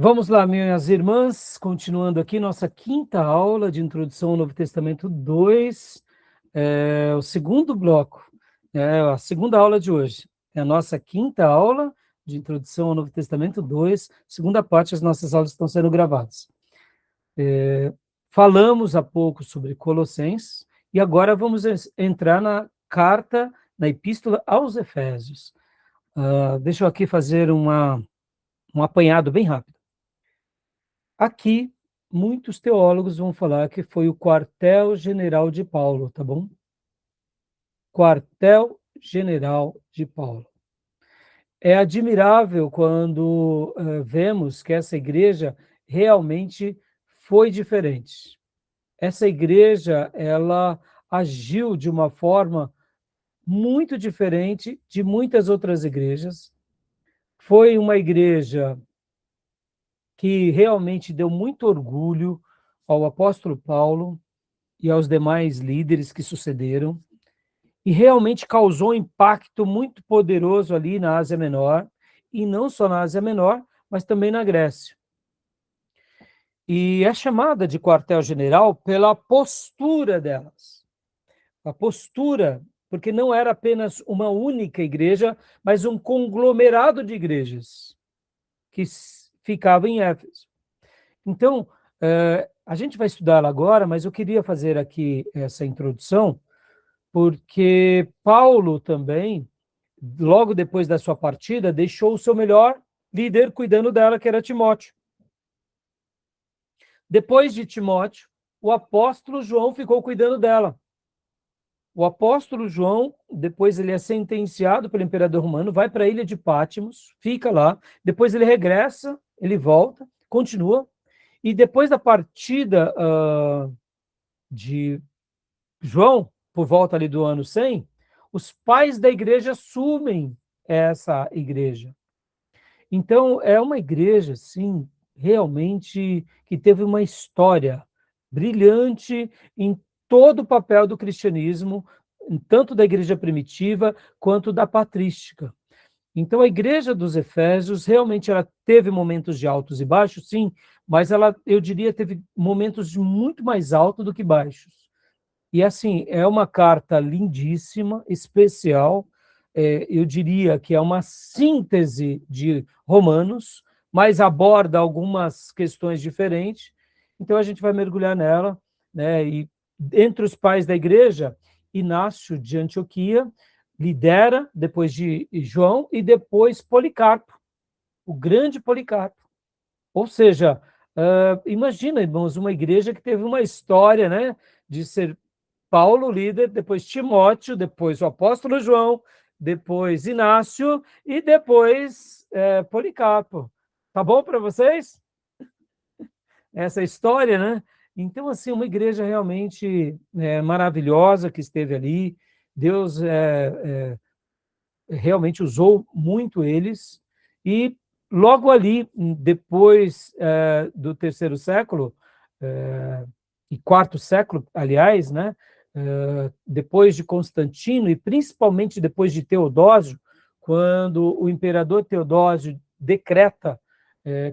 Vamos lá, minhas irmãs, continuando aqui nossa quinta aula de Introdução ao Novo Testamento 2, o segundo bloco, a segunda aula de hoje. É a nossa quinta aula de Introdução ao Novo Testamento 2, segunda parte, as nossas aulas estão sendo gravadas. Falamos há pouco sobre Colossenses, e agora vamos entrar na carta, na epístola aos Efésios. Deixa eu aqui fazer um apanhado bem rápido. Aqui, muitos teólogos vão falar que foi o quartel-general de Paulo, tá bom? Quartel-general de Paulo. É admirável quando vemos que essa igreja realmente foi diferente. Essa igreja, ela agiu de uma forma muito diferente de muitas outras igrejas. Foi uma igreja que realmente deu muito orgulho ao apóstolo Paulo e aos demais líderes que sucederam, e realmente causou um impacto muito poderoso ali na Ásia Menor, e não só na Ásia Menor, mas também na Grécia. E é chamada de quartel-general pela postura delas. A postura, porque não era apenas uma única igreja, mas um conglomerado de igrejas que ficava em Éfeso. Então, a gente vai estudar ela agora, mas eu queria fazer aqui essa introdução, porque Paulo também, logo depois da sua partida, deixou o seu melhor líder cuidando dela, que era Timóteo. Depois de Timóteo, o apóstolo João ficou cuidando dela. O apóstolo João, depois ele é sentenciado pelo imperador romano, vai para a ilha de Pátimos, fica lá, depois ele regressa, ele volta, continua, e depois da partida de João, por volta ali do ano 100, os pais da igreja assumem essa igreja. Então, é uma igreja, sim, realmente que teve uma história brilhante em todo o papel do cristianismo, tanto da igreja primitiva quanto da patrística. Então, a igreja dos Efésios realmente ela teve momentos de altos e baixos, sim, mas ela, eu diria, teve momentos de muito mais altos do que baixos. E assim, é uma carta lindíssima, especial, eu diria que é uma síntese de Romanos, mas aborda algumas questões diferentes, então a gente vai mergulhar nela, né? E entre os pais da igreja, Inácio de Antioquia lidera, depois de João, e depois Policarpo, o grande Policarpo. Ou seja, imagina, irmãos, uma igreja que teve uma história, né, de ser Paulo, líder, depois Timóteo, depois o apóstolo João, depois Inácio e depois Policarpo. Tá bom para vocês? Essa história, né? Então, assim, uma igreja realmente maravilhosa que esteve ali. Deus realmente usou muito eles. E logo ali, depois do terceiro século, e quarto século, aliás, né? Depois de Constantino e principalmente depois de Teodósio, quando o imperador Teodósio decreta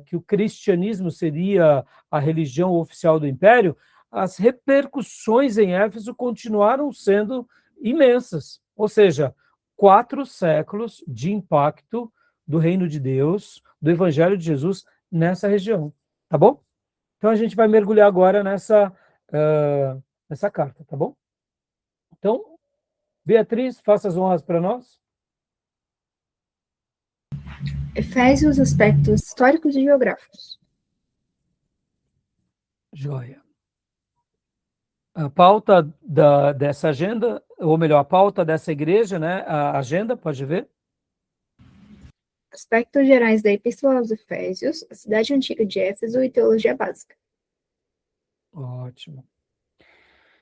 que o cristianismo seria a religião oficial do império, as repercussões em Éfeso continuaram sendo imensas. Ou seja, 4 séculos de impacto do reino de Deus, do evangelho de Jesus nessa região. Tá bom? Então a gente vai mergulhar agora nessa carta, tá bom? Então, Beatriz, faça as honras para nós. Efésios, aspectos históricos e geográficos. Joia. A pauta dessa agenda, ou melhor, a pauta dessa igreja, né? A agenda, pode ver? Aspectos gerais da Epístola aos Efésios, a cidade antiga de Éfeso e teologia básica. Ótimo.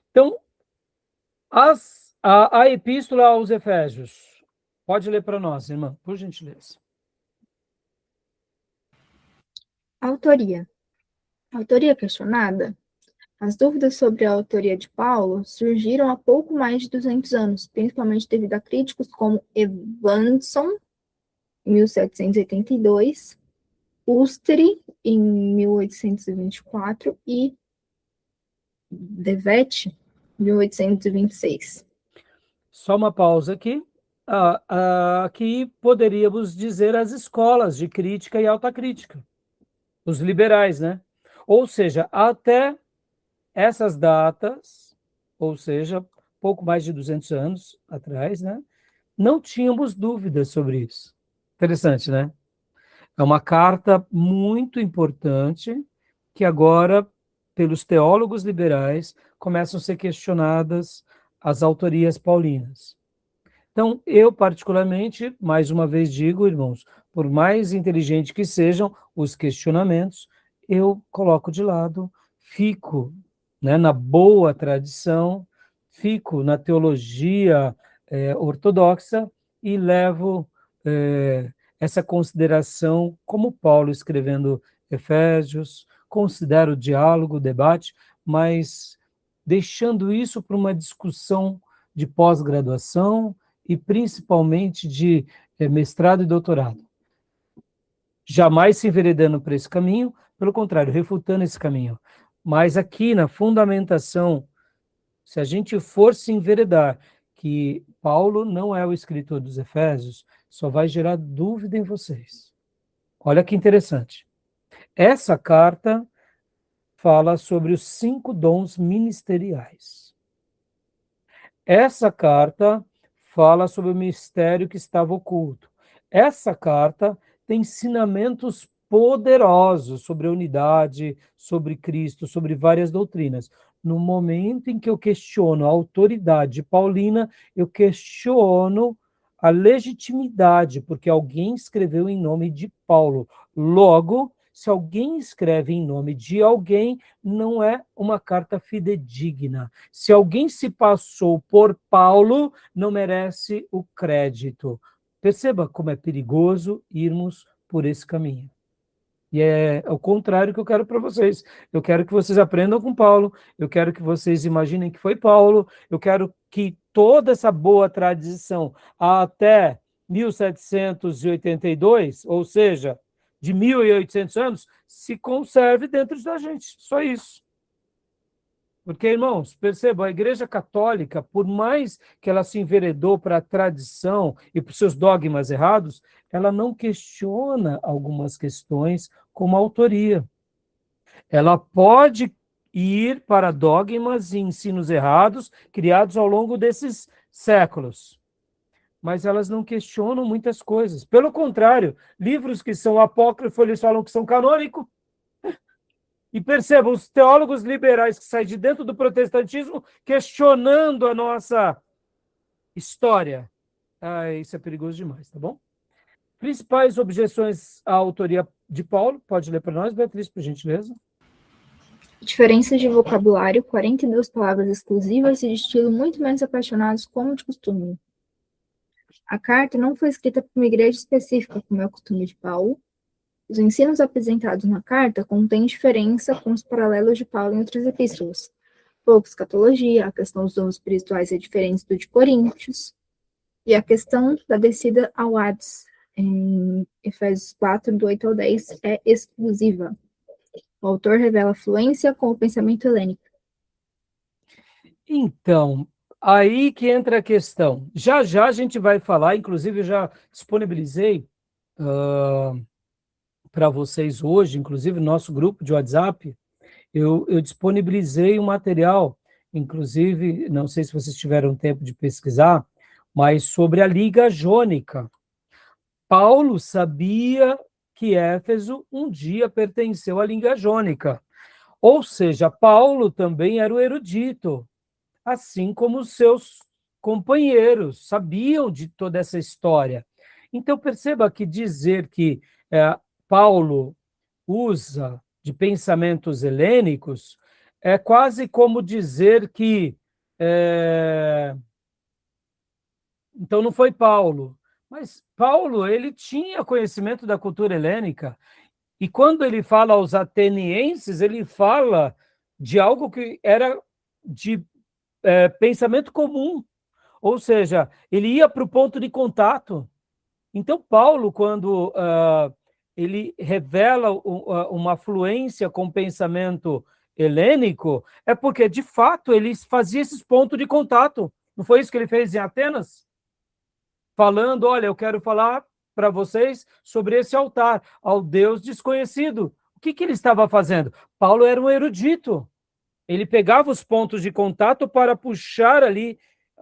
Então, a Epístola aos Efésios. Pode ler para nós, irmã, por gentileza. Autoria. Autoria questionada? As dúvidas sobre a autoria de Paulo surgiram há pouco mais de 200 anos, principalmente devido a críticos como Evanson, em 1782, Ustri, em 1824, e Devet, 1826. Só uma pausa aqui. Aqui poderíamos dizer as escolas de crítica e alta crítica, os liberais, né? Ou seja, até essas datas, ou seja, pouco mais de 200 anos atrás, né? Não tínhamos dúvidas sobre isso. Interessante, né? É uma carta muito importante que agora, pelos teólogos liberais, começam a ser questionadas as autorias paulinas. Então, eu particularmente, mais uma vez digo, irmãos, por mais inteligente que sejam os questionamentos, eu coloco de lado, fico, né, na boa tradição, fico na teologia ortodoxa e levo essa consideração, como Paulo escrevendo Efésios, considero o diálogo, o debate, mas deixando isso para uma discussão de pós-graduação, e principalmente de mestrado e doutorado. Jamais se enveredando por esse caminho, pelo contrário, refutando esse caminho. Mas aqui na fundamentação, se a gente for se enveredar que Paulo não é o escritor dos Efésios, só vai gerar dúvida em vocês. Olha que interessante. Essa carta fala sobre os 5 dons ministeriais. Essa carta fala sobre o mistério que estava oculto. Essa carta tem ensinamentos poderosos sobre a unidade, sobre Cristo, sobre várias doutrinas. No momento em que eu questiono a autoridade paulina, eu questiono a legitimidade, porque alguém escreveu em nome de Paulo. Logo, se alguém escreve em nome de alguém, não é uma carta fidedigna. Se alguém se passou por Paulo, não merece o crédito. Perceba como é perigoso irmos por esse caminho. E é o contrário que eu quero para vocês. Eu quero que vocês aprendam com Paulo, eu quero que vocês imaginem que foi Paulo, eu quero que toda essa boa tradição até 1782, ou seja, de 1800 anos, se conserve dentro da gente. Só isso. Porque, irmãos, percebam, a Igreja Católica, por mais que ela se enveredou para a tradição e para os seus dogmas errados, ela não questiona algumas questões como a autoria. Ela pode ir para dogmas e ensinos errados criados ao longo desses séculos, mas elas não questionam muitas coisas. Pelo contrário, livros que são apócrifos, eles falam que são canônicos. E percebam, os teólogos liberais que saem de dentro do protestantismo questionando a nossa história. Isso é perigoso demais, tá bom? Principais objeções à autoria de Paulo. Pode ler para nós, Beatriz, por gentileza. Diferenças de vocabulário, 42 palavras exclusivas e de estilo muito menos apaixonados como de costume. A carta não foi escrita para uma igreja específica, como é o costume de Paulo. Os ensinos apresentados na carta contêm diferença com os paralelos de Paulo em outras epístolas. Pouco escatologia, a questão dos dons espirituais é diferente do de Coríntios, e a questão da descida ao Hades, em Efésios 4, do 8 ao 10, é exclusiva. O autor revela fluência com o pensamento helênico. Então, aí que entra a questão. Já já a gente vai falar, inclusive eu já disponibilizei para vocês hoje, inclusive no nosso grupo de WhatsApp, eu disponibilizei um material, inclusive, não sei se vocês tiveram tempo de pesquisar, mas sobre a Liga Jônica. Paulo sabia que Éfeso um dia pertenceu à Liga Jônica. Ou seja, Paulo também era o erudito, assim como os seus companheiros sabiam de toda essa história. Então, perceba que dizer que Paulo usa de pensamentos helênicos é quase como dizer que então não foi Paulo, mas Paulo ele tinha conhecimento da cultura helênica e quando ele fala aos atenienses ele fala de algo que era de pensamento comum, ou seja, ele ia para o ponto de contato. Então Paulo quando ele revela uma fluência com o pensamento helênico, é porque, de fato, ele fazia esses pontos de contato. Não foi isso que ele fez em Atenas? Falando, olha, eu quero falar para vocês sobre esse altar, ao Deus desconhecido. O que ele estava fazendo? Paulo era um erudito. Ele pegava os pontos de contato para puxar ali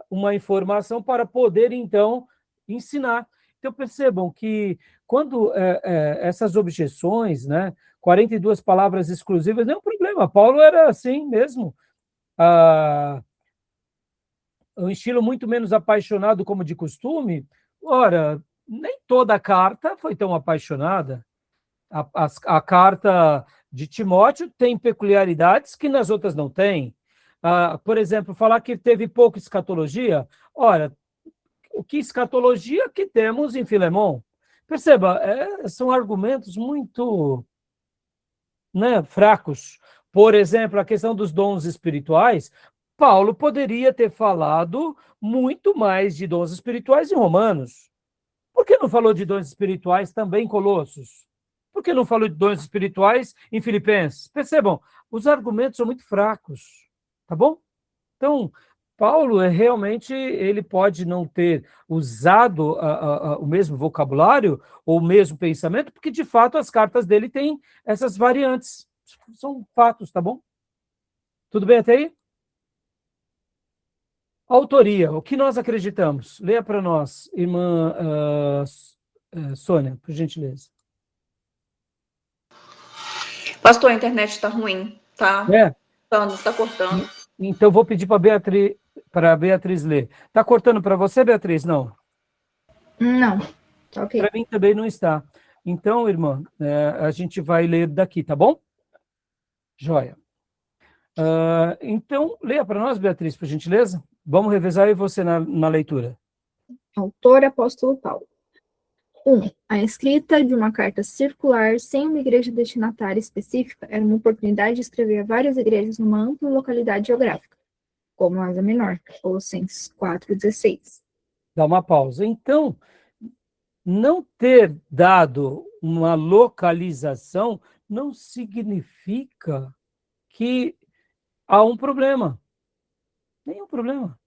uma informação para poder, então, ensinar. Então, percebam que quando essas objeções, né, 42 palavras exclusivas, não é um problema. Paulo era assim mesmo. Um estilo muito menos apaixonado como de costume. Ora, nem toda a carta foi tão apaixonada. A carta de Timóteo tem peculiaridades que nas outras não tem. Por exemplo, falar que teve pouca escatologia. Ora, o que escatologia que temos em Filemão? Perceba, são argumentos muito, né, fracos. Por exemplo, a questão dos dons espirituais, Paulo poderia ter falado muito mais de dons espirituais em Romanos. Por que não falou de dons espirituais também em Colossos? Por que não falou de dons espirituais em Filipenses? Percebam, os argumentos são muito fracos, tá bom? Então, Paulo realmente ele pode não ter usado o mesmo vocabulário ou o mesmo pensamento, porque de fato as cartas dele têm essas variantes. São fatos, tá bom? Tudo bem até aí? Autoria, o que nós acreditamos? Leia para nós, irmã Sônia, por gentileza. Pastor, a internet está ruim, tá? Está cortando. Então, vou pedir para a Beatriz ler. Está cortando para você, Beatriz? Não? Não, tá ok. Para mim também não está. Então, irmã, a gente vai ler daqui, tá bom? Joia. Então, leia para nós, Beatriz, por gentileza. Vamos revezar eu e você na leitura. Autor, apóstolo Paulo. 1. A escrita de uma carta circular sem uma igreja destinatária específica era uma oportunidade de escrever a várias igrejas numa ampla localidade geográfica, como Ásia Menor, Colossenses 4,16. Dá uma pausa. Então, não ter dado uma localização não significa que há um problema. Nenhum problema.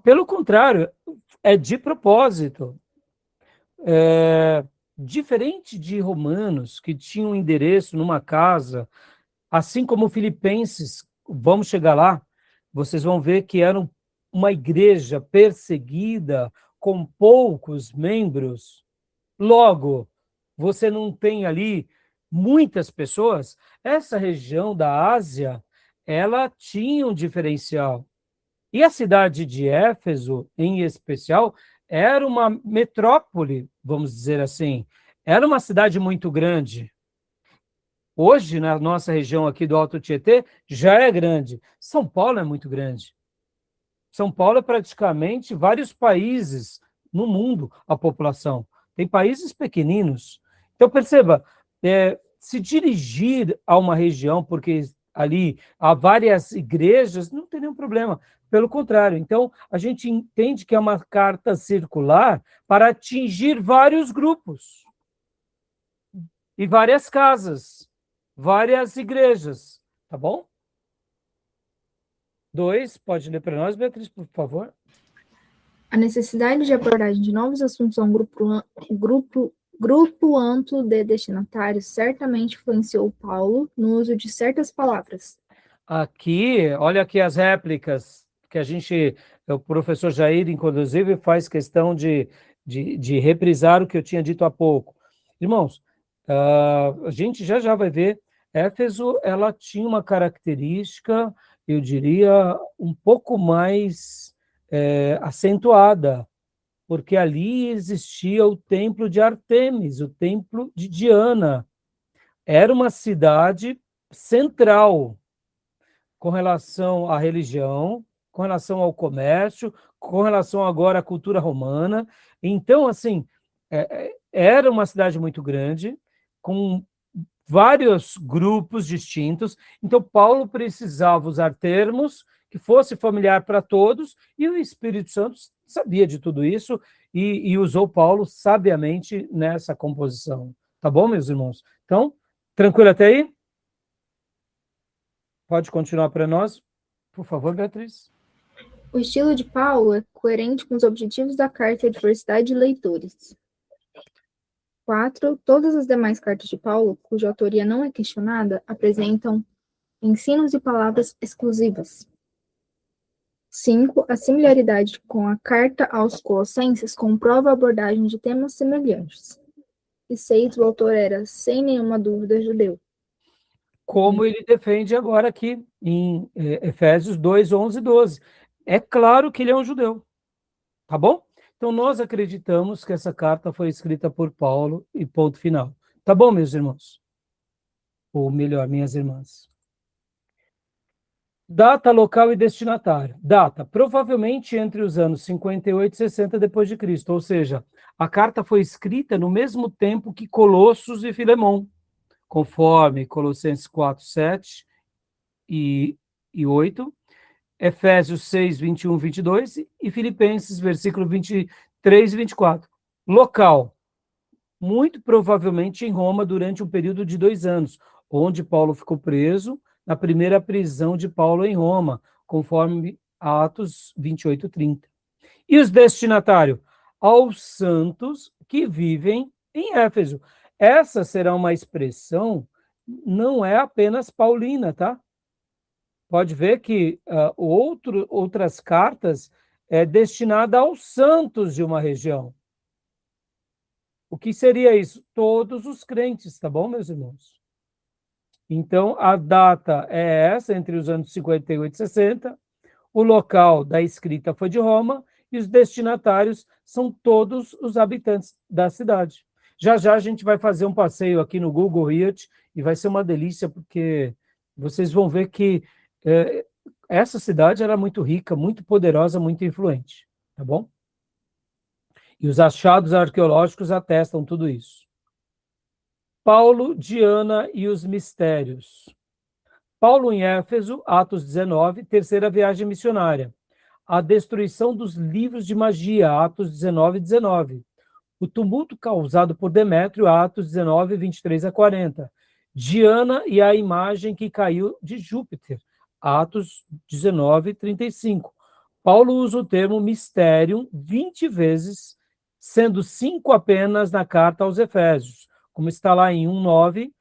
Pelo contrário, é de propósito. Diferente de Romanos, que tinham um endereço numa casa, assim como Filipenses, vamos chegar lá, vocês vão ver que era uma igreja perseguida, com poucos membros. Logo, você não tem ali muitas pessoas. Essa região da Ásia, ela tinha um diferencial. E a cidade de Éfeso, em especial, era uma metrópole, vamos dizer assim. Era uma cidade muito grande. Hoje, na nossa região aqui do Alto Tietê, já é grande. São Paulo é muito grande. São Paulo é praticamente vários países no mundo, a população. Tem países pequeninos. Então, perceba, se dirigir a uma região, porque ali há várias igrejas, não tem nenhum problema. Pelo contrário, então, a gente entende que é uma carta circular para atingir vários grupos e várias casas, várias igrejas, tá bom? 2, pode ler para nós, Beatriz, por favor? A necessidade de abordagem de novos assuntos a um grupo amplo de destinatários certamente influenciou Paulo no uso de certas palavras. Aqui, olha aqui as réplicas que o professor Jair, inclusive, faz questão de reprisar o que eu tinha dito há pouco. Irmãos, a gente já vai ver, Éfeso, ela tinha uma característica, eu diria, um pouco mais acentuada, porque ali existia o templo de Artemis, o templo de Diana. Era uma cidade central com relação à religião, com relação ao comércio, com relação agora à cultura romana. Então, assim, era uma cidade muito grande, com vários grupos distintos. Então, Paulo precisava usar termos que fosse familiar para todos, e o Espírito Santo sabia de tudo isso e usou Paulo sabiamente nessa composição. Tá bom, meus irmãos? Então, tranquilo até aí? Pode continuar para nós, por favor, Beatriz. O estilo de Paulo é coerente com os objetivos da carta e a diversidade de leitores. 4. Todas as demais cartas de Paulo, cuja autoria não é questionada, apresentam ensinos e palavras exclusivas. 5. A similaridade com a carta aos Colossenses comprova a abordagem de temas semelhantes. E 6. O autor era, sem nenhuma dúvida, judeu. Como ele defende agora aqui em Efésios 2, 11 e 12. É claro que ele é um judeu, tá bom? Então, nós acreditamos que essa carta foi escrita por Paulo e ponto final. Tá bom, meus irmãos? Ou melhor, minhas irmãs. Data, local e destinatário. Data, provavelmente entre os anos 58 e 60 depois de Cristo, ou seja, a carta foi escrita no mesmo tempo que Colossos e Filemão, conforme Colossenses 4, 7 e 8, Efésios 6, 21, 22 e Filipenses, versículo 23 e 24. Local, muito provavelmente em Roma durante um período de 2 anos, onde Paulo ficou preso na primeira prisão de Paulo em Roma, conforme Atos 28, 30. E os destinatários? Aos santos que vivem em Éfeso. Essa será uma expressão, não é apenas paulina, tá? Pode ver que outras cartas é destinada aos santos de uma região. O que seria isso? Todos os crentes, tá bom, meus irmãos? Então, a data é essa, entre os anos 58 e 60. O local da escrita foi de Roma e os destinatários são todos os habitantes da cidade. Já já a gente vai fazer um passeio aqui no Google Earth e vai ser uma delícia, porque vocês vão ver que essa cidade era muito rica, muito poderosa, muito influente, tá bom? E os achados arqueológicos atestam tudo isso. Paulo, Diana e os mistérios. Paulo em Éfeso, Atos 19, terceira viagem missionária. A destruição dos livros de magia, Atos 19, 19. O tumulto causado por Demétrio, Atos 19, 23 a 40. Diana e a imagem que caiu de Júpiter, Atos 19, 35. Paulo usa o termo mistério 20 vezes, sendo 5 apenas na carta aos Efésios, como está lá em 1:9,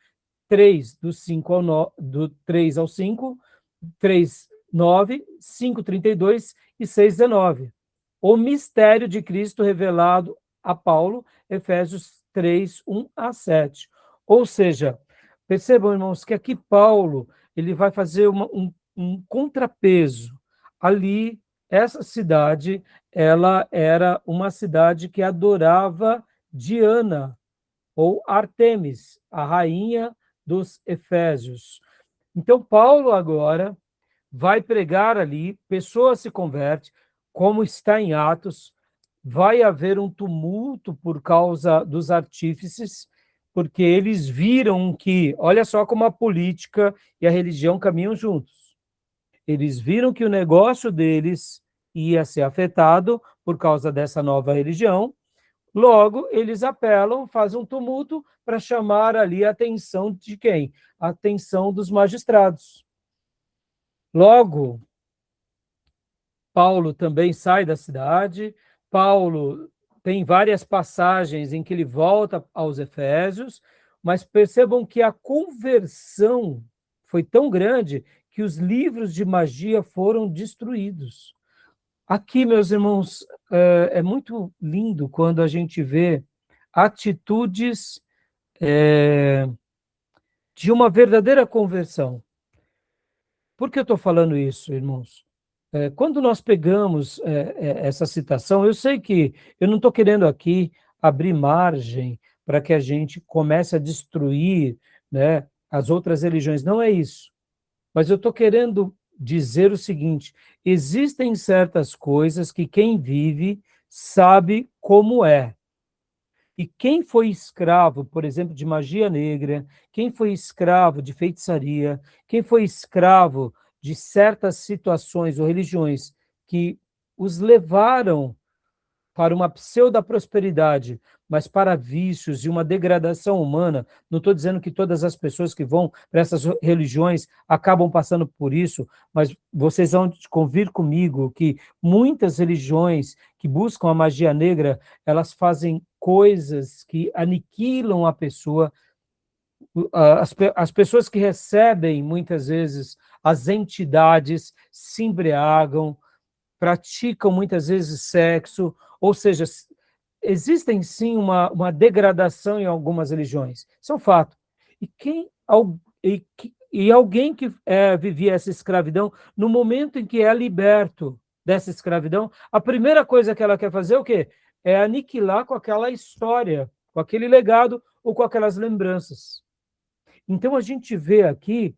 3 do 3 ao 5, 3:9, 5:32 e 6:19. O mistério de Cristo revelado a Paulo, Efésios 3, 1 a 7. Ou seja, percebam, irmãos, que aqui Paulo ele vai fazer um contrapeso. Ali, essa cidade, ela era uma cidade que adorava Diana, ou Artemis, a rainha dos Efésios. Então, Paulo agora vai pregar ali, pessoas se convertem, como está em Atos, vai haver um tumulto por causa dos artífices, porque eles viram que, olha só como a política e a religião caminham juntos. Eles viram que o negócio deles ia ser afetado por causa dessa nova religião. Logo, eles apelam, fazem um tumulto para chamar ali a atenção de quem? A atenção dos magistrados. Logo, Paulo também sai da cidade. Paulo tem várias passagens em que ele volta aos Efésios, mas percebam que a conversão foi tão grande que os livros de magia foram destruídos. Aqui, meus irmãos, é muito lindo quando a gente vê atitudes de uma verdadeira conversão. Por que eu estou falando isso, irmãos? Quando nós pegamos essa citação, eu sei que eu não estou querendo aqui abrir margem para que a gente comece a destruir, né, as outras religiões, não é isso. Mas eu estou querendo dizer o seguinte: existem certas coisas que quem vive sabe como é. E quem foi escravo, por exemplo, de magia negra, quem foi escravo de feitiçaria, quem foi escravo de certas situações ou religiões que os levaram para uma pseudo-prosperidade, mas para vícios e uma degradação humana. Não estou dizendo que todas as pessoas que vão para essas religiões acabam passando por isso, mas vocês vão convir comigo que muitas religiões que buscam a magia negra, elas fazem coisas que aniquilam a pessoa. As pessoas que recebem, muitas vezes, as entidades se embriagam, praticam muitas vezes sexo, ou seja, existem sim uma degradação em algumas religiões, isso é um fato. E alguém que vivia essa escravidão, no momento em que é liberto dessa escravidão, a primeira coisa que ela quer fazer é o quê? É aniquilar com aquela história, com aquele legado ou com aquelas lembranças. Então a gente vê aqui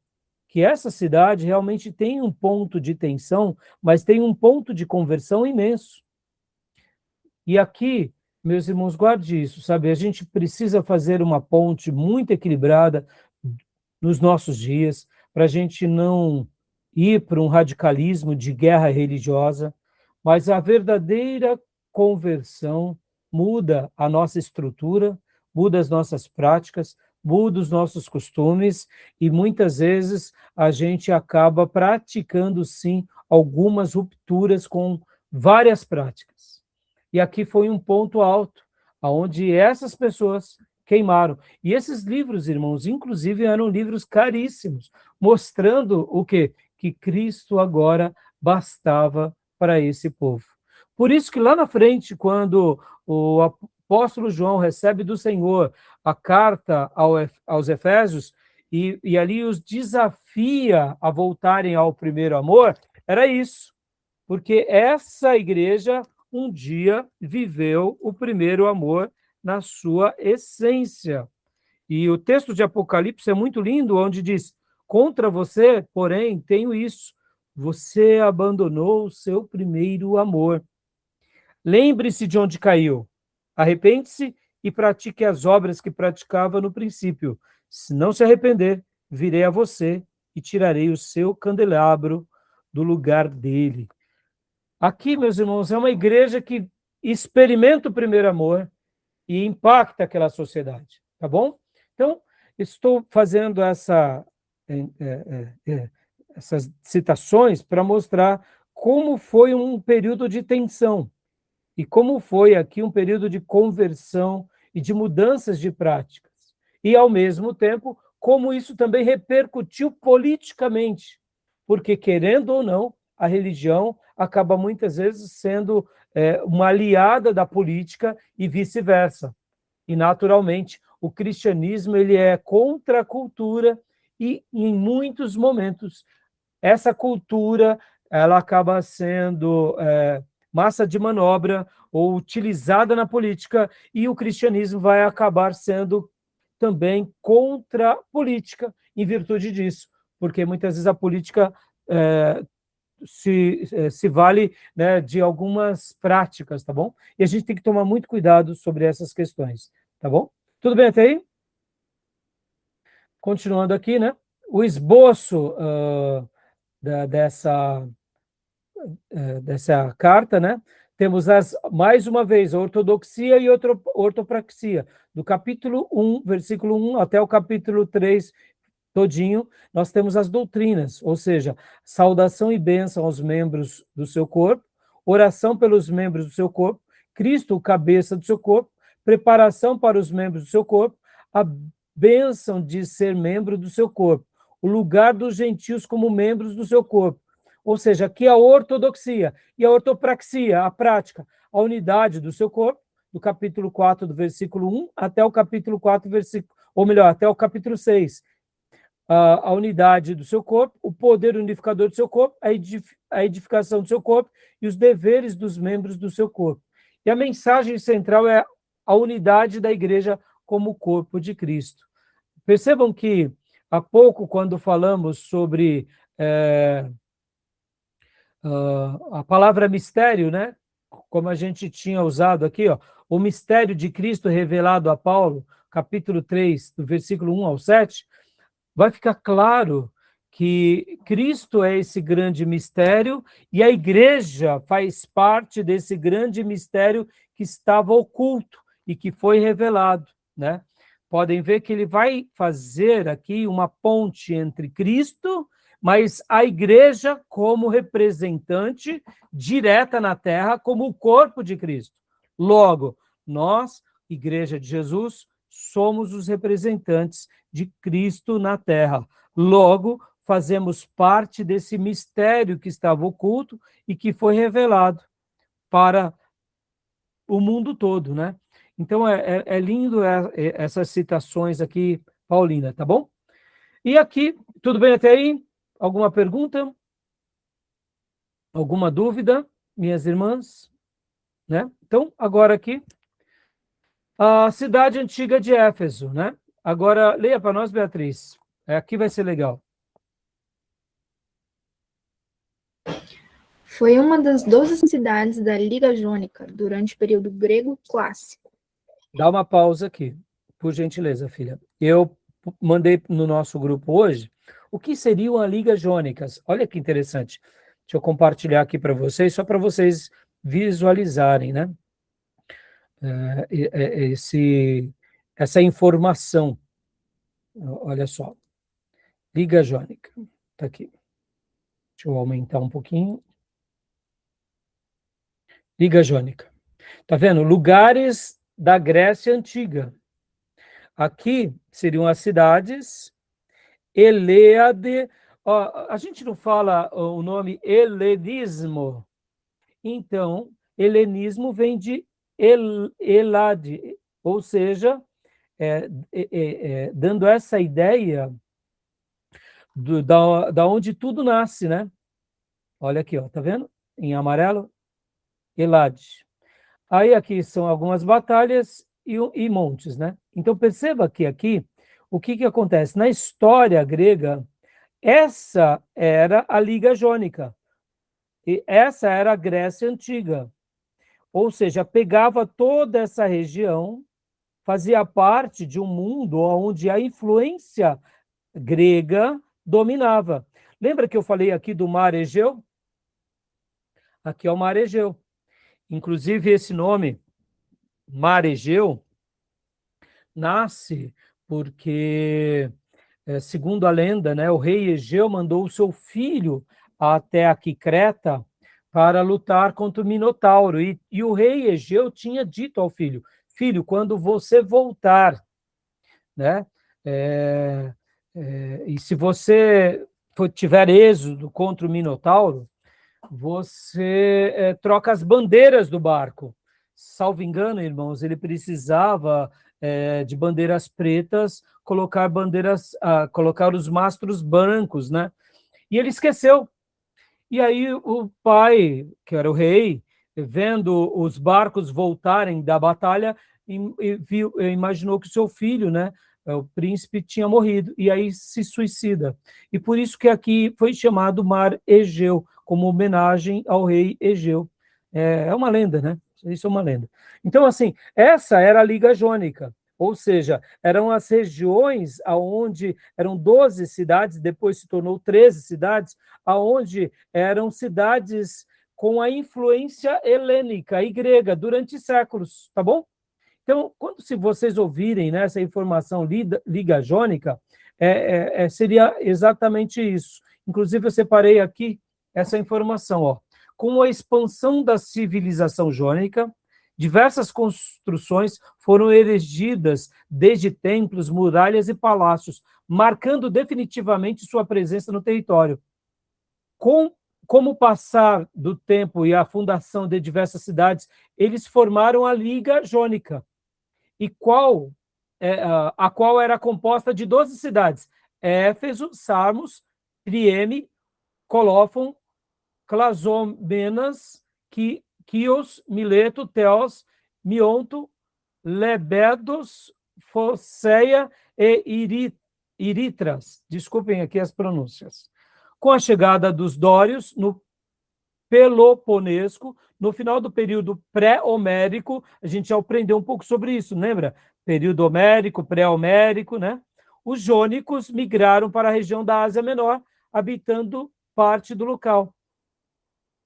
que essa cidade realmente tem um ponto de tensão, mas tem um ponto de conversão imenso. E aqui, meus irmãos, guarde isso, sabe? A gente precisa fazer uma ponte muito equilibrada nos nossos dias, para a gente não ir para um radicalismo de guerra religiosa, mas a verdadeira conversão muda a nossa estrutura, muda as nossas práticas, muda os nossos costumes, e muitas vezes a gente acaba praticando, sim, algumas rupturas com várias práticas. E aqui foi um ponto alto, onde essas pessoas queimaram. E esses livros, irmãos, inclusive eram livros caríssimos, mostrando o quê? Que Cristo agora bastava para esse povo. Por isso que lá na frente, quando o apóstolo João recebe do Senhor a carta aos Efésios, e ali os desafia a voltarem ao primeiro amor, era isso, porque essa igreja um dia viveu o primeiro amor na sua essência. E o texto de Apocalipse é muito lindo, onde diz: contra você, porém, tenho isso, você abandonou o seu primeiro amor. Lembre-se de onde caiu, arrepende-se e pratique as obras que praticava no princípio. Se não se arrepender, virei a você e tirarei o seu candelabro do lugar dele. Aqui, meus irmãos, é uma igreja que experimenta o primeiro amor e impacta aquela sociedade, tá bom? Então, estou fazendo essas citações para mostrar como foi um período de tensão e como foi aqui um período de conversão e de mudanças de práticas. E, ao mesmo tempo, como isso também repercutiu politicamente, porque, querendo ou não, a religião acaba muitas vezes sendo uma aliada da política e vice-versa. E, naturalmente, o cristianismo ele é contra a cultura e, em muitos momentos, essa cultura ela acaba sendo massa de manobra ou utilizada na política, e o cristianismo vai acabar sendo também contra a política em virtude disso, porque muitas vezes a política se vale, né, de algumas práticas, tá bom? E a gente tem que tomar muito cuidado sobre essas questões, tá bom? Tudo bem até aí? Continuando aqui, né? O esboço dessa carta, né? Temos mais uma vez a ortodoxia e ortopraxia. Do capítulo 1, versículo 1 até o capítulo 3 todinho, nós temos as doutrinas, ou seja, saudação e bênção aos membros do seu corpo, oração pelos membros do seu corpo, Cristo, o cabeça do seu corpo, preparação para os membros do seu corpo, a bênção de ser membro do seu corpo, o lugar dos gentios como membros do seu corpo, ou seja, aqui a ortodoxia e a ortopraxia, a prática, a unidade do seu corpo, do capítulo 4, do versículo 1 até o capítulo 4, até o capítulo 6, a unidade do seu corpo, o poder unificador do seu corpo, a edificação do seu corpo e os deveres dos membros do seu corpo. E a mensagem central é a unidade da igreja como corpo de Cristo. Percebam que, há pouco, quando falamos sobre a palavra mistério, né? Como a gente tinha usado aqui, ó, o mistério de Cristo revelado a Paulo, capítulo 3, do versículo 1 ao 7, vai ficar claro que Cristo é esse grande mistério e a igreja faz parte desse grande mistério que estava oculto e que foi revelado, né? Podem ver que ele vai fazer aqui uma ponte entre Cristo, mas a igreja como representante direta na terra, como o corpo de Cristo. Logo, nós, Igreja de Jesus, somos os representantes de Cristo na terra. Logo, fazemos parte desse mistério que estava oculto e que foi revelado para o mundo todo, né? Então, é lindo essas citações aqui, Paulina, tá bom? E aqui, tudo bem até aí? Alguma pergunta? Alguma dúvida, minhas irmãs? Né? Então, agora aqui, a cidade antiga de Éfeso, né? Agora, leia para nós, Beatriz. Aqui vai ser legal. Foi uma das 12 cidades da Liga Jônica durante o período grego clássico. Dá uma pausa aqui, por gentileza, filha. Eu mandei no nosso grupo hoje o que seriam as Ligas Jônicas. Olha que interessante. Deixa eu compartilhar aqui para vocês, só para vocês visualizarem, né? Essa informação. Olha só. Liga Jônica. Está aqui. Deixa eu aumentar um pouquinho. Liga Jônica. Tá vendo? Lugares da Grécia Antiga. Aqui seriam as cidades. Eléade. A gente não fala o nome helenismo. Então, helenismo vem de Elade, ou seja, dando essa ideia da onde tudo nasce, né? Olha aqui, ó, tá vendo? Em amarelo, Elade. Aí aqui são algumas batalhas e montes, né? Então perceba que aqui, o que acontece? Na história grega, essa era a Liga Jônica, e essa era a Grécia Antiga. Ou seja, pegava toda essa região, fazia parte de um mundo onde a influência grega dominava. Lembra que eu falei aqui do Mar Egeu? Aqui é o Mar Egeu. Inclusive, esse nome, Mar Egeu, nasce porque, segundo a lenda, né, o rei Egeu mandou o seu filho até aqui Creta para lutar contra o Minotauro. E o rei Egeu tinha dito ao filho, filho, quando você voltar, né, e se você tiver êxodo contra o Minotauro, você troca as bandeiras do barco. Salvo engano, irmãos, ele precisava de bandeiras pretas, colocar os mastros brancos, né? E ele esqueceu. E aí o pai, que era o rei, vendo os barcos voltarem da batalha, imaginou que o seu filho, né, o príncipe, tinha morrido, e aí se suicida. E por isso que aqui foi chamado Mar Egeu, como homenagem ao rei Egeu. É uma lenda, né? Isso é uma lenda. Então, assim, essa era a Liga Jônica, ou seja, eram as regiões onde eram 12 cidades, depois se tornou 13 cidades, onde eram cidades com a influência helênica e grega durante séculos, tá bom? Então, se vocês ouvirem, né, essa informação Liga Jônica, seria exatamente isso. Inclusive, eu separei aqui essa informação, ó. Com a expansão da civilização jônica, diversas construções foram erigidas, desde templos, muralhas e palácios, marcando definitivamente sua presença no território. Como o passar do tempo e a fundação de diversas cidades, eles formaram a Liga Jônica, a qual era composta de 12 cidades: Éfeso, Samos, Trieme, Colófon, Clazomenas, Quios, Mileto, Teos, Mionto, Lebedos, Foceia e Iritras. Desculpem aqui as pronúncias. Com a chegada dos dórios no Peloponesco, no final do período pré-homérico, a gente já aprendeu um pouco sobre isso, lembra? Período homérico, pré-homérico, né? Os jônicos migraram para a região da Ásia Menor, habitando parte do local.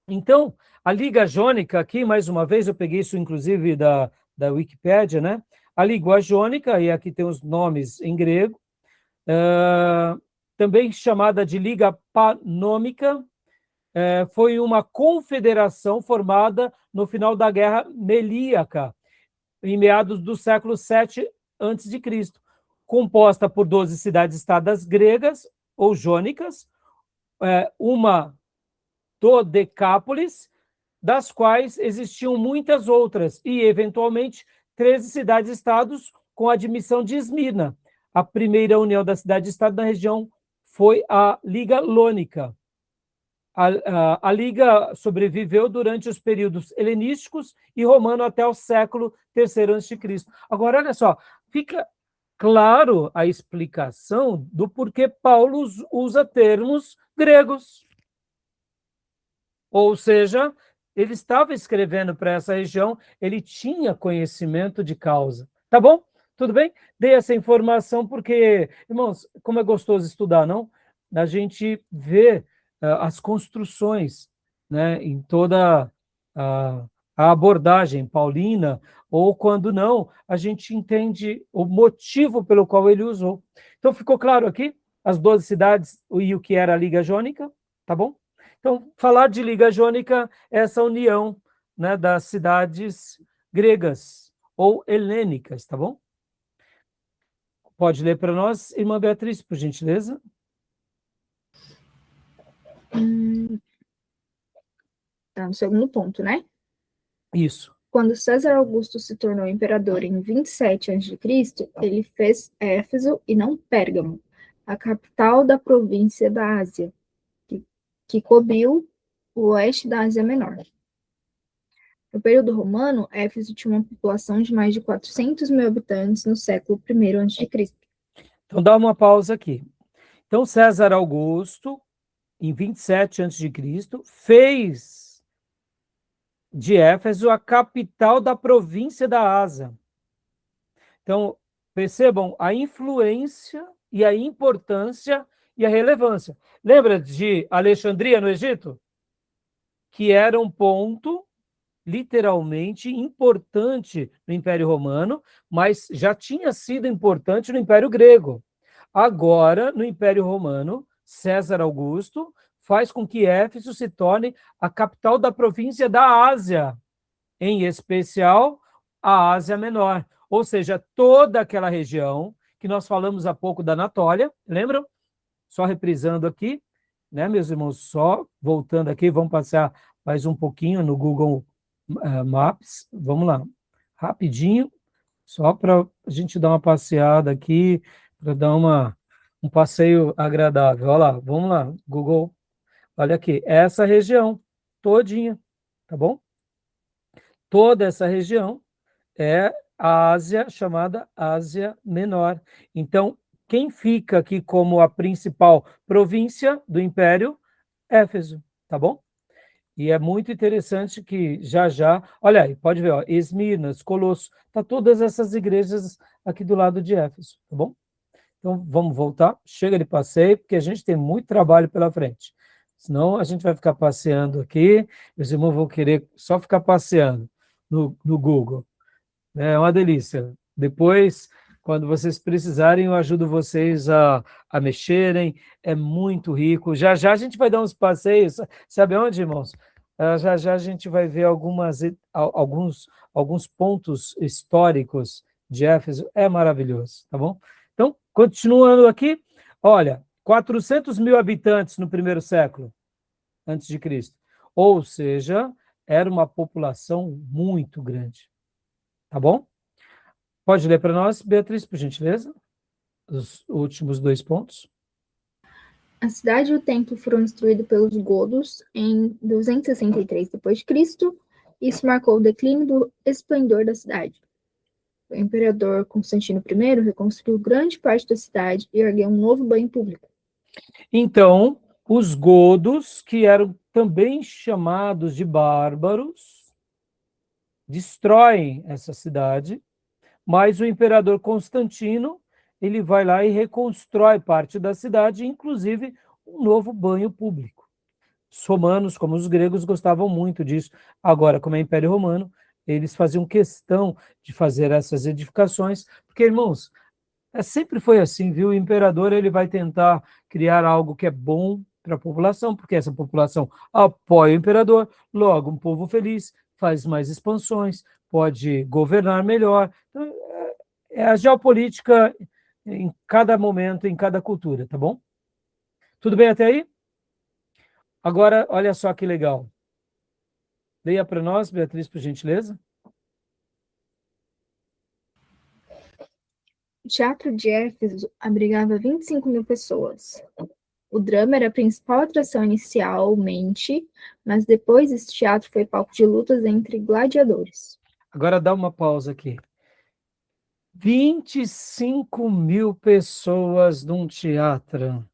Então, a Liga Jônica, aqui, mais uma vez, eu peguei isso, inclusive, da Wikipédia, né? A Liga Jônica, e aqui tem os nomes em grego, também chamada de Liga Panômica, foi uma confederação formada no final da Guerra Melíaca, em meados do século VII a.C., composta por 12 cidades-estados gregas ou jônicas, uma Dodecápolis, das quais existiam muitas outras, e, eventualmente, 13 cidades-estados com a admissão de Esmirna. A primeira união da cidade-estado na região foi a Liga Lônica. A Liga sobreviveu durante os períodos helenísticos e romano até o século III a.C. Agora, olha só, fica claro a explicação do porquê Paulo usa termos gregos. Ou seja, ele estava escrevendo para essa região, ele tinha conhecimento de causa. Tá bom? Tudo bem? Dei essa informação porque, irmãos, como é gostoso estudar, não? A gente vê as construções, né, em toda a abordagem paulina, ou quando não, a gente entende o motivo pelo qual ele usou. Então, ficou claro aqui as 12 cidades e o que era a Liga Jônica, tá bom? Então, falar de Liga Jônica é essa união, né, das cidades gregas ou helênicas, tá bom? Pode ler para nós, irmã Beatriz, por gentileza? Tá no segundo ponto, né? Isso. Quando César Augusto se tornou imperador em 27 a.C., ele fez Éfeso e não Pérgamo, a capital da província da Ásia, que cobriu o oeste da Ásia Menor. No período romano, Éfeso tinha uma população de mais de 400 mil habitantes no século I a.C. Então, dá uma pausa aqui. Então, César Augusto, em 27 a.C., fez de Éfeso a capital da província da Ásia. Então, percebam a influência e a importância e a relevância. Lembra de Alexandria, no Egito? Que era um ponto literalmente importante no Império Romano, mas já tinha sido importante no Império Grego. Agora, no Império Romano, César Augusto faz com que Éfeso se torne a capital da província da Ásia, em especial a Ásia Menor, ou seja, toda aquela região que nós falamos há pouco da Anatólia, lembram? Só reprisando aqui, né, meus irmãos, só voltando aqui, vamos passar mais um pouquinho no Google Maps, vamos lá, rapidinho, só para a gente dar uma passeada aqui, para dar um passeio agradável. Olha lá, vamos lá, Google, olha aqui, essa região todinha, tá bom? Toda essa região é a Ásia, chamada Ásia Menor. Então, quem fica aqui como a principal província do Império? Éfeso, tá bom? E é muito interessante que já, olha aí, pode ver, ó, Esmirnas, Colosso, tá todas essas igrejas aqui do lado de Éfeso, tá bom? Então, vamos voltar, chega de passeio, porque a gente tem muito trabalho pela frente. Senão, a gente vai ficar passeando aqui, os irmãos vão querer só ficar passeando no Google. É uma delícia. Depois, quando vocês precisarem, eu ajudo vocês a mexerem, é muito rico. Já a gente vai dar uns passeios, sabe onde, irmãos? Já a gente vai ver alguns pontos históricos de Éfeso, é maravilhoso, tá bom? Então, continuando aqui, olha, 400 mil habitantes no primeiro século antes de Cristo, ou seja, era uma população muito grande, tá bom? Pode ler para nós, Beatriz, por gentileza, os últimos 2 pontos. A cidade e o templo foram destruídos pelos godos em 263 d.C. Isso marcou o declínio do esplendor da cidade. O imperador Constantino I reconstruiu grande parte da cidade e ergueu um novo banho público. Então, os godos, que eram também chamados de bárbaros, destroem essa cidade, mas o imperador Constantino, ele vai lá e reconstrói parte da cidade, inclusive um novo banho público. os romanos, como os gregos, gostavam muito disso. Agora, como é Império Romano, eles faziam questão de fazer essas edificações, porque, irmãos, sempre foi assim, viu? O imperador ele vai tentar criar algo que é bom para a população, porque essa população apoia o imperador, logo, um povo feliz, faz mais expansões, pode governar melhor. Então, é a geopolítica em cada momento, em cada cultura, tá bom? Tudo bem até aí? Agora, olha só que legal. Leia para nós, Beatriz, por gentileza. O Teatro de Éfeso abrigava 25.000 pessoas. O drama era a principal atração inicialmente, mas depois esse teatro foi palco de lutas entre gladiadores. Agora dá uma pausa aqui. 25.000 pessoas num teatro.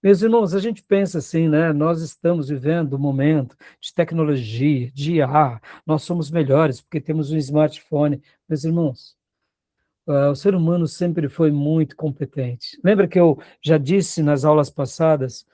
Meus irmãos, a gente pensa assim, né? Nós estamos vivendo um momento de tecnologia, de IA, nós somos melhores porque temos um smartphone. Meus irmãos, o ser humano sempre foi muito competente. Lembra que eu já disse nas aulas passadas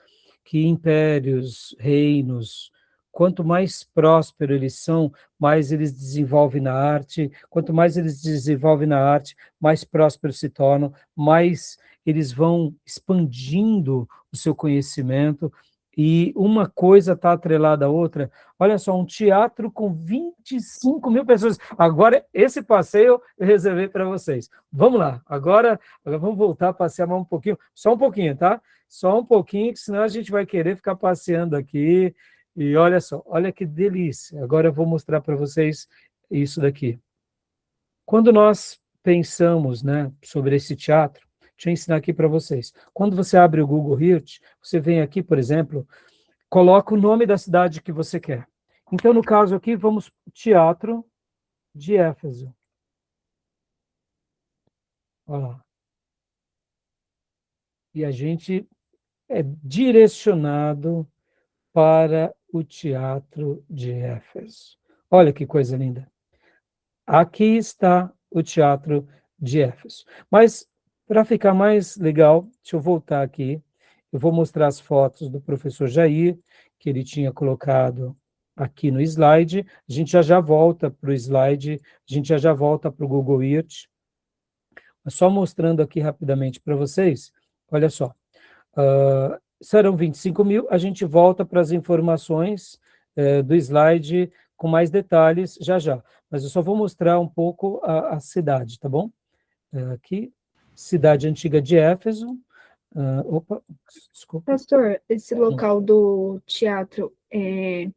que impérios, reinos, quanto mais próspero eles são, mais eles desenvolvem na arte, quanto mais eles desenvolvem na arte, mais prósperos se tornam, mais eles vão expandindo o seu conhecimento, e uma coisa está atrelada à outra. Olha só, um teatro com 25.000 pessoas. Agora, esse passeio eu reservei para vocês. Vamos lá, agora vamos voltar a passear mais um pouquinho, só um pouquinho, tá? Só um pouquinho, que senão a gente vai querer ficar passeando aqui. E olha só, olha que delícia. Agora eu vou mostrar para vocês isso daqui. Quando nós pensamos, né, sobre esse teatro, deixa eu ensinar aqui para vocês. Quando você abre o Google Earth, você vem aqui, por exemplo, coloca o nome da cidade que você quer. Então, no caso aqui, vamos Teatro de Éfeso. Olha lá. E a gente é direcionado para o Teatro de Éfeso. Olha que coisa linda. Aqui está o Teatro de Éfeso. Mas, para ficar mais legal, deixa eu voltar aqui. Eu vou mostrar as fotos do professor Jair, que ele tinha colocado aqui no slide. A gente já volta para o slide, a gente já volta para o Google Earth. Mas só mostrando aqui rapidamente para vocês, olha só. Serão 25.000, a gente volta para as informações do slide com mais detalhes já. Mas eu só vou mostrar um pouco a cidade, tá bom? Aqui, cidade antiga de Éfeso. Opa, desculpa. Pastor, esse local do teatro é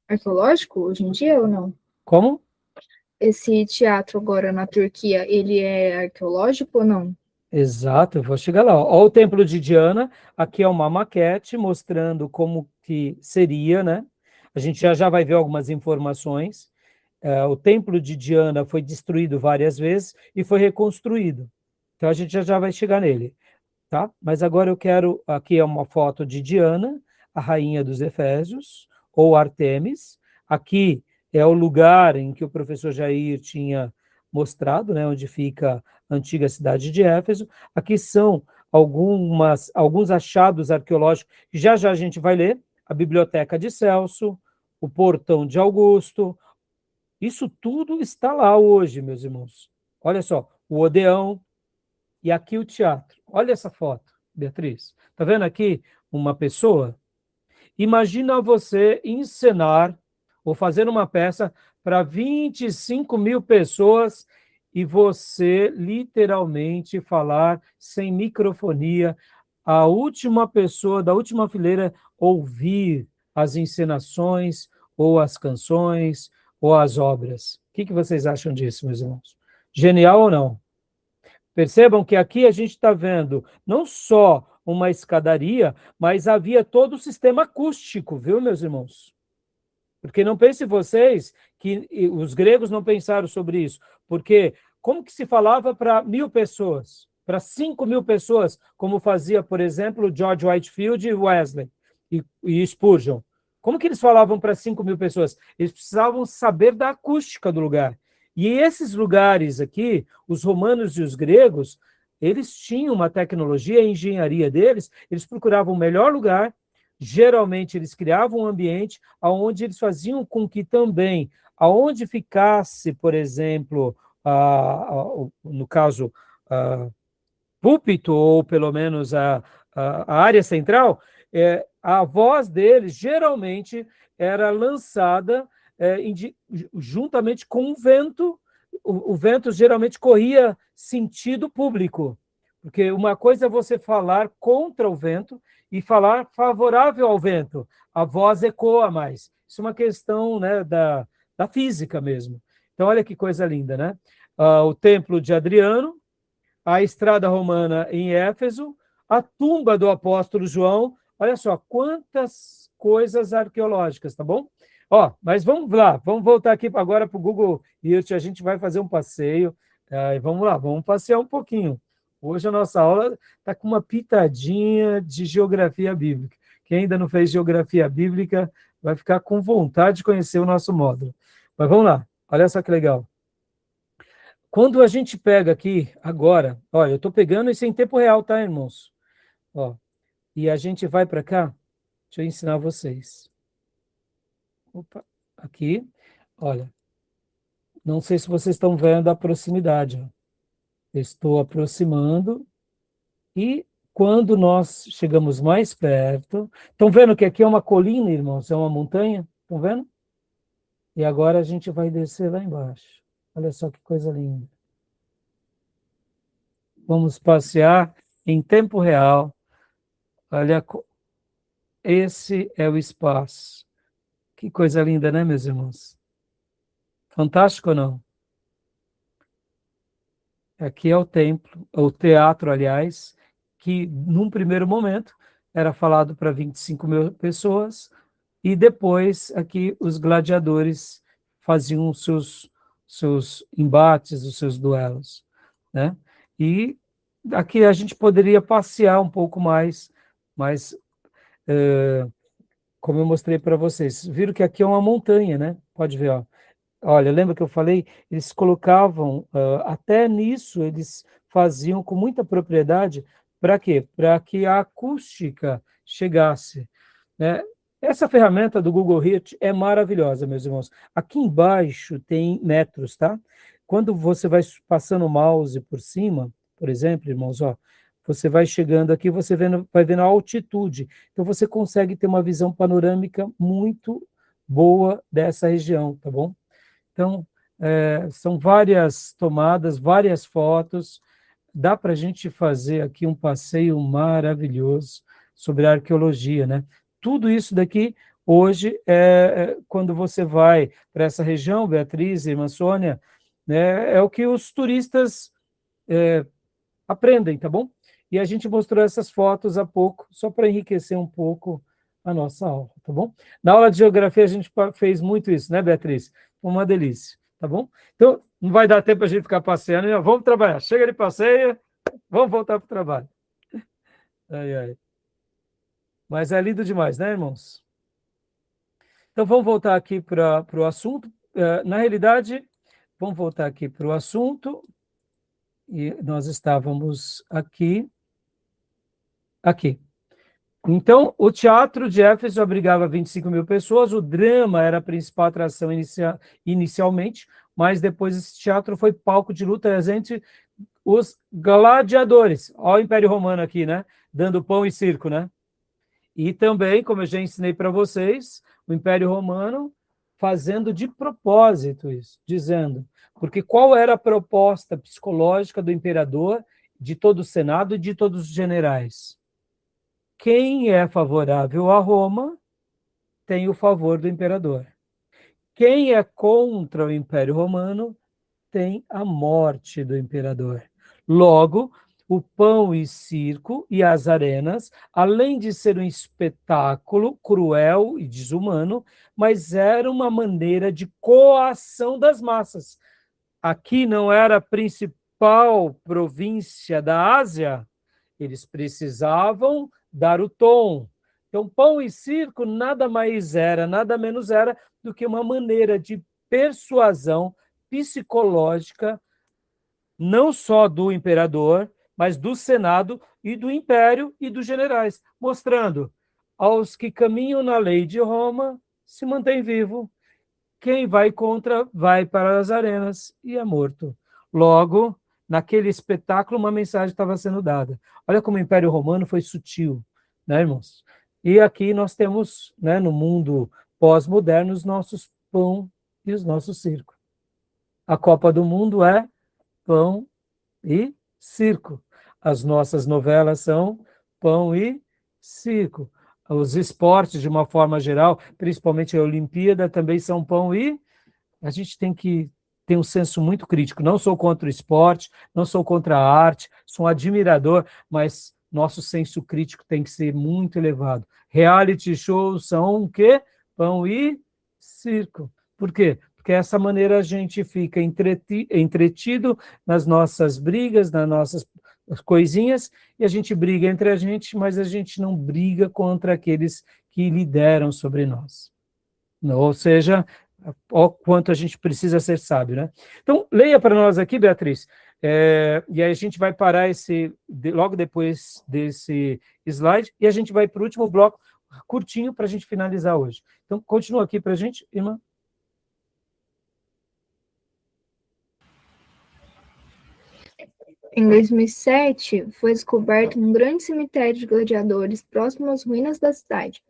arqueológico hoje em dia ou não? Como? Esse teatro agora na Turquia, ele é arqueológico ou não? Exato, eu vou chegar lá. Ó, o Templo de Diana, aqui é uma maquete mostrando como que seria, né? A gente já vai ver algumas informações. O Templo de Diana foi destruído várias vezes e foi reconstruído. Então a gente já vai chegar nele, tá? Mas agora eu quero, aqui é uma foto de Diana, a rainha dos Efésios, ou Artemis. Aqui é o lugar em que o professor Jair tinha mostrado, né, onde fica a antiga cidade de Éfeso. Aqui são alguns achados arqueológicos, que já a gente vai ler, a Biblioteca de Celso, o Portão de Augusto. Isso tudo está lá hoje, meus irmãos. Olha só, o Odeão e aqui o teatro. Olha essa foto, Beatriz. Está vendo aqui uma pessoa? Imagina você encenar ou fazer uma peça para 25.000 pessoas e você literalmente falar sem microfonia, a última pessoa da última fileira ouvir as encenações ou as canções ou as obras. O que vocês acham disso, meus irmãos? Genial ou não? Percebam que aqui a gente está vendo não só uma escadaria, mas havia todo o sistema acústico, viu, meus irmãos? Porque não pensem vocês que os gregos não pensaram sobre isso, porque como que se falava para 1.000 pessoas, para 5.000 pessoas, como fazia, por exemplo, George Whitefield e Wesley e Spurgeon? Como que eles falavam para 5.000 pessoas? Eles precisavam saber da acústica do lugar. E esses lugares aqui, os romanos e os gregos, eles tinham uma tecnologia, a engenharia deles, eles procuravam o melhor lugar, geralmente eles criavam um ambiente onde eles faziam com que também, aonde ficasse, por exemplo, no caso, púlpito, ou pelo menos a área central, a voz deles geralmente era lançada juntamente com o vento. O vento geralmente corria sentido público, porque uma coisa é você falar contra o vento e falar favorável ao vento. A voz ecoa mais. Isso é uma questão, né, da física mesmo. Então, olha que coisa linda, né? O Templo de Adriano, a Estrada Romana em Éfeso, a tumba do apóstolo João. Olha só, quantas coisas arqueológicas, tá bom? Mas vamos lá, vamos voltar aqui agora para o Google Earth, a gente vai fazer um passeio, vamos lá, vamos passear um pouquinho. Hoje a nossa aula está com uma pitadinha de geografia bíblica. Quem ainda não fez geografia bíblica vai ficar com vontade de conhecer o nosso módulo. Mas vamos lá, olha só que legal. Quando a gente pega aqui, agora, olha, eu estou pegando isso em tempo real, tá, irmãos? E a gente vai para cá, deixa eu ensinar vocês. Opa, aqui, olha, não sei se vocês estão vendo a proximidade. Eu estou aproximando e quando nós chegamos mais perto, estão vendo que aqui é uma colina, irmãos, é uma montanha? Estão vendo? E agora a gente vai descer lá embaixo. Olha só que coisa linda. Vamos passear em tempo real. Olha, esse é o espaço. Que coisa linda, né, meus irmãos? Fantástico ou não? Aqui é o templo, o teatro, aliás, que num primeiro momento era falado para 25 mil pessoas, e depois aqui os gladiadores faziam os seus embates, os seus duelos, né? E aqui a gente poderia passear um pouco mais, mas como eu mostrei para vocês, viram que aqui é uma montanha, né? Pode ver, ó. Olha, lembra que eu falei? Eles colocavam, até nisso, eles faziam com muita propriedade, para quê? Para que a acústica chegasse, né? Essa ferramenta do Google Earth é maravilhosa, meus irmãos. Aqui embaixo tem metros, tá? Quando você vai passando o mouse por cima, por exemplo, irmãos, ó, você vai chegando aqui, você vai vendo a altitude. Então, você consegue ter uma visão panorâmica muito boa dessa região, tá bom? Então, são várias tomadas, várias fotos. Dá para a gente fazer aqui um passeio maravilhoso sobre a arqueologia, né? Tudo isso daqui, hoje, quando você vai para essa região, Beatriz e Irmã Sônia, né, é o que os turistas aprendem, tá bom? E a gente mostrou essas fotos há pouco, só para enriquecer um pouco a nossa aula, tá bom? Na aula de geografia a gente fez muito isso, né, Beatriz? Uma delícia, tá bom? Então, não vai dar tempo a gente ficar passeando, né? Vamos trabalhar. Chega de passeio, vamos voltar para o trabalho. Ai, ai. Mas é lindo demais, né, irmãos? Então, vamos voltar aqui para o assunto. Na realidade, vamos voltar aqui para o assunto. E nós estávamos aqui. Então, o teatro de Éfeso abrigava 25 mil pessoas, o drama era a principal atração inicialmente, mas depois esse teatro foi palco de luta entre os gladiadores. Olha o Império Romano aqui, né? Dando pão e circo, né? E também, como eu já ensinei para vocês, o Império Romano fazendo de propósito isso, dizendo, porque qual era a proposta psicológica do imperador, de todo o Senado e de todos os generais? Quem é favorável a Roma tem o favor do imperador. Quem é contra o Império Romano tem a morte do imperador. Logo, o pão e circo e as arenas, além de ser um espetáculo cruel e desumano, mas era uma maneira de coação das massas. Aqui não era a principal província da Ásia, eles precisavam dar o tom. Então, pão e circo nada mais era, nada menos era do que uma maneira de persuasão psicológica, não só do imperador, mas do Senado e do Império e dos generais, mostrando aos que caminham na lei de Roma se mantém vivo. Quem vai contra vai para as arenas e é morto. Logo, naquele espetáculo, uma mensagem estava sendo dada. Olha como o Império Romano foi sutil, né, irmãos? E aqui nós temos, né, no mundo pós-moderno, os nossos pão e os nossos circo. A Copa do Mundo é pão e circo. As nossas novelas são pão e circo. Os esportes, de uma forma geral, principalmente a Olimpíada, também são pão e... A gente tem que ter um senso muito crítico. Não sou contra o esporte, não sou contra a arte, sou um admirador, mas nosso senso crítico tem que ser muito elevado. Reality shows são o quê? Pão e circo. Por quê? Porque dessa maneira a gente fica entretido nas nossas brigas, nas nossas coisinhas, e a gente briga entre a gente, mas a gente não briga contra aqueles que lideram sobre nós. Ou seja, o quanto a gente precisa ser sábio, né? Então, leia para nós aqui, Beatriz, e aí a gente vai parar logo depois desse slide, e a gente vai para o último bloco, curtinho, para a gente finalizar hoje. Então, continua aqui para a gente, irmã. Em 2007, foi descoberto um grande cemitério de gladiadores próximo às ruínas da cidade.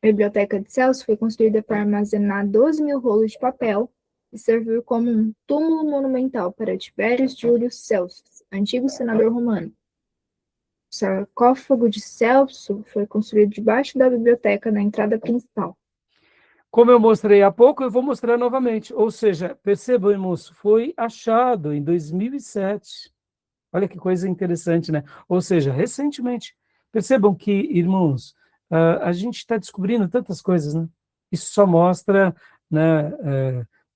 A Biblioteca de Celso foi construída para armazenar 12.000 rolos de papel e serviu como um túmulo monumental para Tibério Júlio Celso, antigo senador romano. O sarcófago de Celso foi construído debaixo da biblioteca na entrada principal. Como eu mostrei há pouco, eu vou mostrar novamente. Ou seja, percebam, irmãos, foi achado em 2007. Olha que coisa interessante, né? Ou seja, recentemente. Percebam que, irmãos, a gente está descobrindo tantas coisas, né? Isso só mostra, né,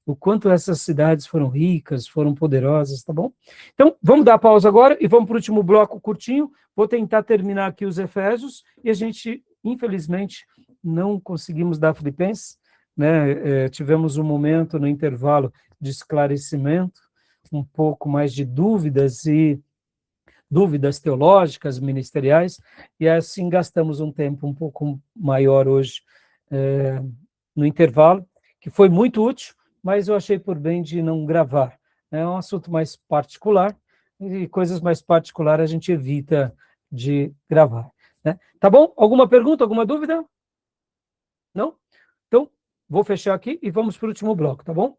o quanto essas cidades foram ricas, foram poderosas, tá bom? Então, vamos dar pausa agora e vamos para o último bloco curtinho. Vou tentar terminar aqui os Efésios e a gente, infelizmente, não conseguimos dar Filipenses, né? Tivemos um momento no intervalo de esclarecimento, um pouco mais de dúvidas teológicas, ministeriais, e assim gastamos um tempo um pouco maior hoje no intervalo, que foi muito útil, mas eu achei por bem de não gravar. É um assunto mais particular, e coisas mais particulares a gente evita de gravar, né? Tá bom? Alguma pergunta, alguma dúvida? Não? Então, vou fechar aqui e vamos para o último bloco, tá bom?